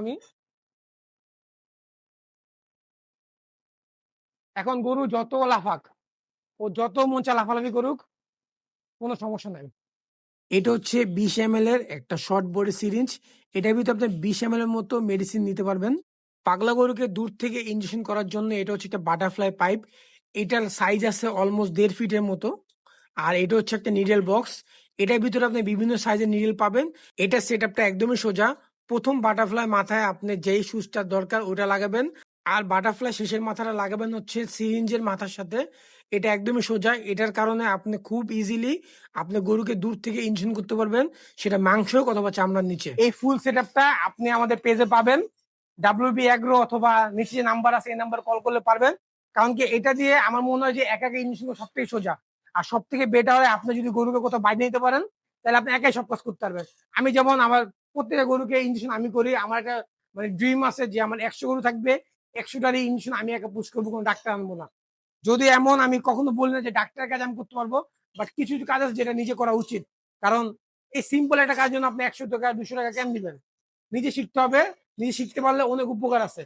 আমি এখন গরু যত লাফাক ও যত মন চা লাফালাফি করুক কোনো সমস্যা নাই। এটা হচ্ছে 20 ml এর একটা শর্ট বডি সিরিঞ্জ। এটার ভিতরে আপনি 20 ml এর মতো মেডিসিন নিতে পারবেন। পাগলা গরুকে দূর থেকে ইনজেকশন করার জন্য এটা হচ্ছে একটা বাটারফ্লাই পাইপ। এটার সাইজ আছে অলমোস্ট 1.5 ফিটের মতো। আর এটা হচ্ছে একটা নিডেল বক্স। এটার ভিতরে আপনি বিভিন্ন সাইজের নিডেল পাবেন। এটা সেট আপটা একদমই সোজা। প্রথম বাটারফ্লাই মাথায় আপনি যেই সুচটা দরকার ওটা লাগাবেন, আর বাটারফ্লাই শেষের মাথাটা লাগাবেন হচ্ছে সিরিঞ্জের মাথার সাথে। এটা একদমই সোজা। এটার কারণে আপনি খুব ইজিলি আপনি গরুকে দূর থেকে ইনজেকশন করতে পারবেন, সেটা মাংস হোক অথবা চামড়ার নিচে। এই ফুল সেটআপটা আপনি আমাদের পেজে পাবেন, WB অ্যাগ্রো, অথবা নিচে যে নাম্বার আছে এই নাম্বার কল করলে পারবেন। কারণ কি এটা দিয়ে আমার মনে হয় যে একা একা ইনজেকশন সব থেকে সোজা। আর সব থেকে বেটার হয় আপনি যদি গরুকে কোথাও বাইরে নিতে পারেন, তাহলে আপনি একাই সব কাজ করতে পারবেন। আমি যেমন আমার প্রত্যেকটা গরুকে ইনজেকশন আমি করি। আমার একটা মানে ড্রিম আছে যে আমার 100 গরু থাকবে, 100টারই ইনজেকশন আমি একা পুশ করবো, কোনো ডাক্তার আনবো না। যদি এমন আমি কখনো বলি না যে ডাক্তারের কাজ আমি করতে পারবো, বাট কিছু কিছু কাজ আছে যেটা নিজে করা উচিত। কারণ এই সিম্পল একটা কাজ জন্য আপনি 100 টাকা 200 টাকা কেন দিবেন? নিজে শিখতে হবে। নিজে শিখতে পারলে অনেক উপকার আছে।